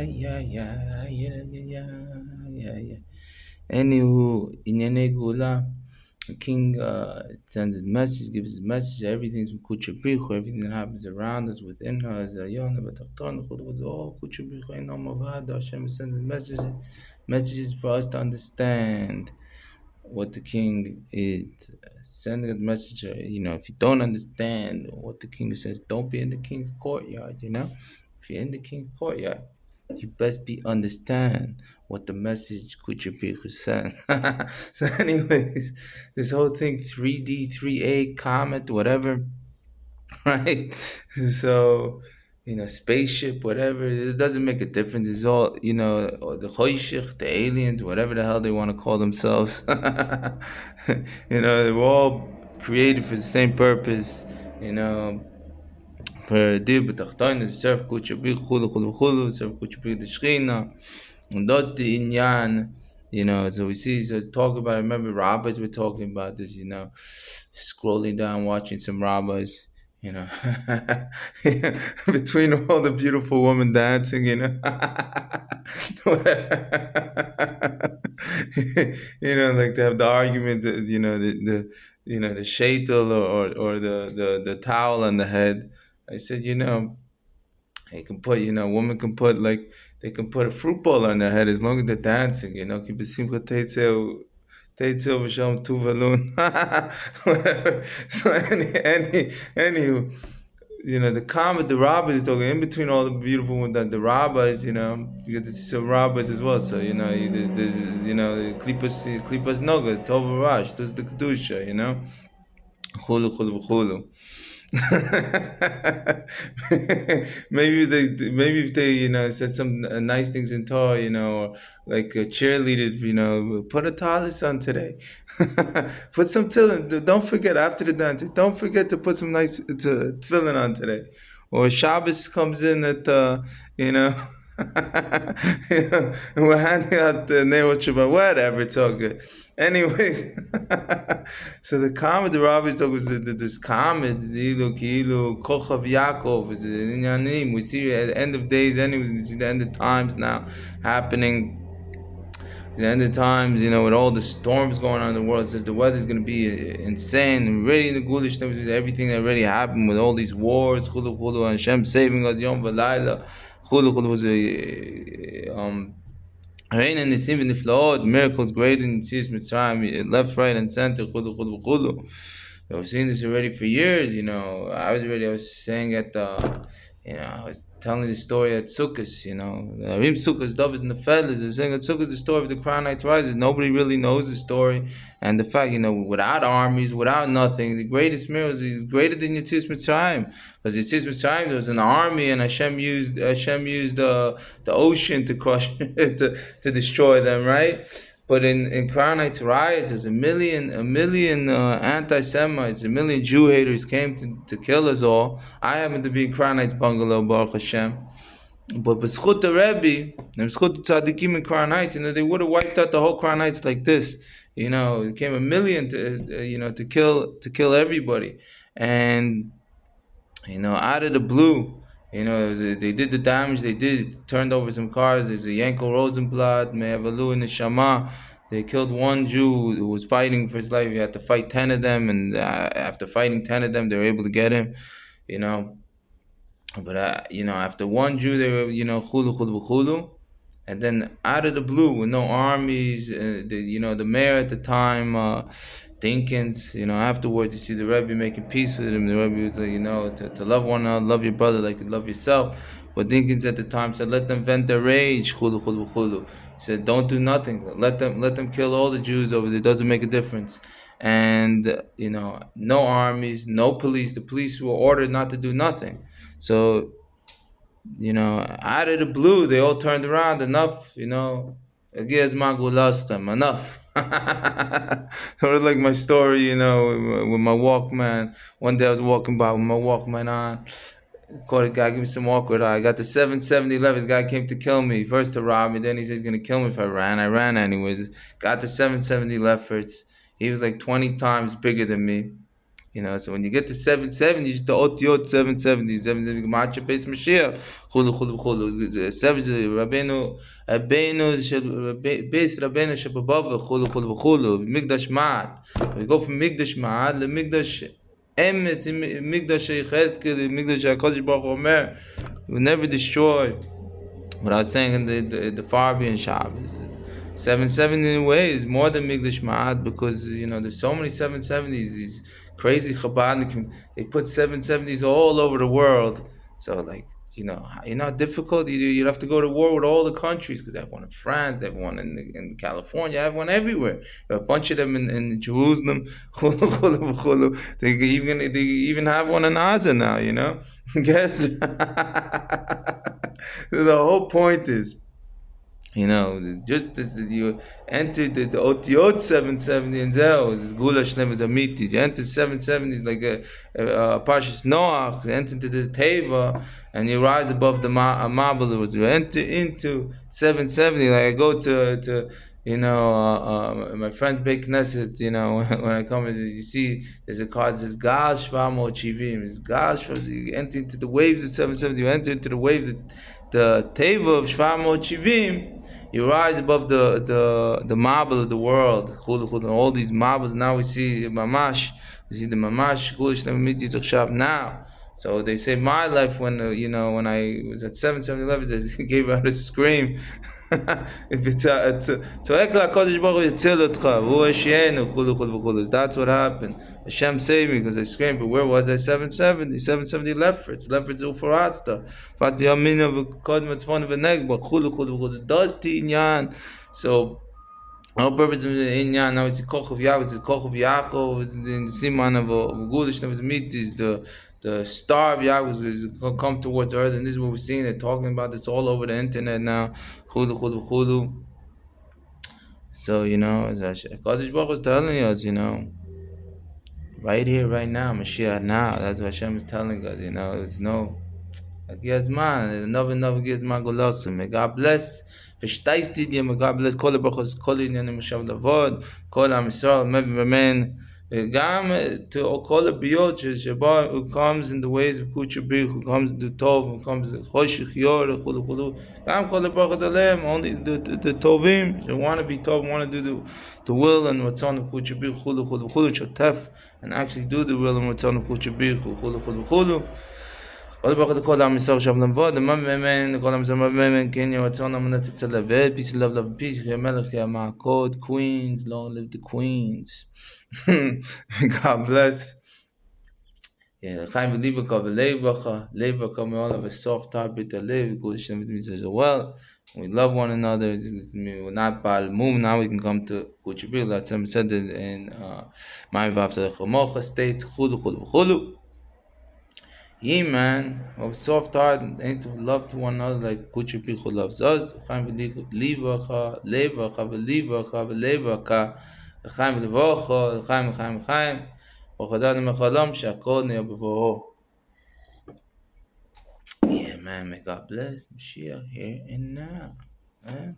yeah. Anywho, Inyane Gula, the king sends his message, gives his message, everything's from Kuchabrichu, everything that happens around us, within us, Yona, Batachton, all Kuchabrichu, and Omavada, Hashem sends his messages for us to understand what the king is sending a message. If you don't understand what the king says, don't be in the king's courtyard. If you're in the king's courtyard, you best be understand what the message Kuchabiku sent. So, anyways, this whole thing 3D, 3A, comet, whatever, right? So, spaceship, whatever, it doesn't make a difference. It's all, or the Hoishich, the aliens, whatever the hell they want to call themselves. They're all created for the same purpose, for dir betachtoin, serve kuchabi, chulu, serve kuchabi the Shechina, and that's the inyan. So we see, so talk about, I remember rabbis were talking about this, scrolling down, watching some rabbis, you know, between all the beautiful women dancing, like they have the argument, that, the shaitel or the towel on the head. I said, they can put, woman can put, like, they can put a fruit bowl on their head as long as they're dancing, Keep it simple, Teitzel v'shalom tuvalun. Whatever. So anywho, the comment the rabbis is talking in between all the beautiful ones, that the rabbis, you get to see some rabbis as well. So there's klipas noga, tov rash, does the kedusha, chulu chulu chulu. Maybe if they said some nice things in Torah, or like cheerleaded, put a talis on today. Put some tefillin. Don't forget after the dance. Don't forget to put some nice tefillin on today. Or Shabbos comes in at and we're handing out the Neot Shabbat, whatever, it's all good. Anyways, so the comment the rabbis talk was this comment, Ilu Kilu Kochav Yaakov, is in Yanim. We see at the end of days, anyways, we see the end of times now happening. The end of times, with all the storms going on in the world, it says the weather's going to be insane. And already in the Gulish, everything that already happened with all these wars, Chulu Chulu, Hashem saving us, Yom V'Layla, Chulu Chulu was Rain and Nisim and Niflaot, miracles great in Tzis Mitzrayim, left, right, and center, Chulu Chulu Chulu. We've seen this already for years, I was saying at I was telling the story at Sukkot, Rim Sukkot, David and the fellas, I was saying at Sukkot the story of the Crown Knights Rising. Nobody really knows the story, and the fact, without armies, without nothing, the greatest miracle is greater than Yitzis Mitzrayim, because Yitzis Mitzrayim there was an army, and Hashem used the ocean to crush to destroy them, right? But in Crown Knights riots, there's a million anti-Semites, a million Jew haters came to kill us all. I happen to be in Crown Knights bungalow, Baruch Hashem. But B'schut the Rebbe, and B'schut the Tzaddikim in Crown Heights, they would have wiped out the whole Crown Heights like this. It came a million to kill everybody. And, out of the blue, they did the damage they did, turned over some cars. There's a Yankel Rosenblatt, Me'avalu in the Shama. They killed one Jew who was fighting for his life. He had to fight 10 of them, and after fighting 10 of them, they were able to get him, But, after one Jew, they were, chulu, chulu, chulu. And then out of the blue, with no armies, the mayor at the time, Dinkins, afterwards, you see the Rebbe making peace with him. The Rebbe was like, to love one another, love your brother like you love yourself. But Dinkins at the time said, let them vent their rage, chulu, chulu, chulu. He said, don't do nothing. Let them kill all the Jews over there. It doesn't make a difference. And, no armies, no police. The police were ordered not to do nothing. So, out of the blue, they all turned around. Enough, enough. Sort of like my story, with my Walkman. One day I was walking by with my Walkman on. Caught a guy, give me some awkward eye. I got the 770 left. The guy came to kill me. First to rob me, then he said he's going to kill me if I ran. I ran anyways. Got the 770 lefts. He was like 20 times bigger than me. So when you get to 770s, the otiyot 770s, 770 Macha Base Mashiach, Chulu Chulu Chulu, 70 Rabbeinu Base Rabbeinu Shababava, Chulu Chulu Chulu, Migdash Ma'at. We go from Migdash Ma'at, the Migdash Emes, Migdash Yechezkel, Migdash HaKadosh Baruch Hu Omer, will never destroy. What I was saying in the Farabi and Shabbos, 770 in a way is more than Migdash Ma'at, because there's so many 770s. These crazy Chabadnikim, they put 770s all over the world. So like how difficult you'd have to go to war with all the countries, because they have one in France, they have one in California, they have one everywhere. There are a bunch of them in Jerusalem. They even have one in Gaza now. Guess. The whole point is, just as you entered the Otiot 770 and Zeo, is Gula Shlem is Amiti. You enter 770s like a Pashas Noach, you enter into the Teva, and you rise above the Mabel. You enter into 770, like I go to my friend Beit Knesset, when I come in, you see there's a card that says Gal Shvamo Chivim. It's Gal Shvamo. You enter into the waves of 770, you enter into the waves, the Teva of Shvamo Chivim. You rise above the marble of the world. All these marbles now we see mamash. We see the mamash now. So they saved my life when when I was at 770 levels. They gave out a scream. That's what happened. Hashem saved me because I screamed. But where was I? 770. 770 Lefferts. Lefferts Ufarasta. Fati Amina v'Kodmet Fon v'Negba. Does Tinyan. So our purpose of Inyan now is the Koch of Yaakov, it's the Koch of Yaakov, it's the Siman of Gulish, is the star of Yaakov is come towards earth, and this is what we're seeing. They're talking about this all over the internet now. Chulu. So as Kadosh Baruch is telling us, right here, right now, Mashiach now. That's what Hashem is telling us. It's no. Gizman, another Gizman Golosim. May God bless. V'shtaystidia, may God bless. Kol brachos, kol inyanim Hashem lavod, kol Am Yisrael, maybe remain. Gam to kol biyot sheba who comes in the ways of Kuchabir, who comes to Tov, who comes to Choshich Yor, chulu. Gam kol brachot alem, only the Tovim, they want to be Tov, want to do the will and Ratzon of Kuchabir, chulu, shotef, and actually do the will and Ratzon of Kuchabir, chulu. All the call I'm so shaved and void, the man, the columns of my man, Kenya, what's on them, that's a level, peace, love, peace, my code, queens, long live the queens. God bless. Yeah, Chaim Levaka, Levaka, may all have a soft heart, bitter live, good Hashem with me as well. We love one another. We're not Baal Mum. Now we can come to Kuchibil. That's said in my Vav to the Chomocha state, Chulu. Ye man of soft heart and to love to one another like Kuchi Pichu loves us. Chaim v'livacha, v'levaka, Chaim v'levacha, Chaim. V'chadad mechalam shakol ne'abavoho. Yeah, man, may God bless Mashiach here and now. Man.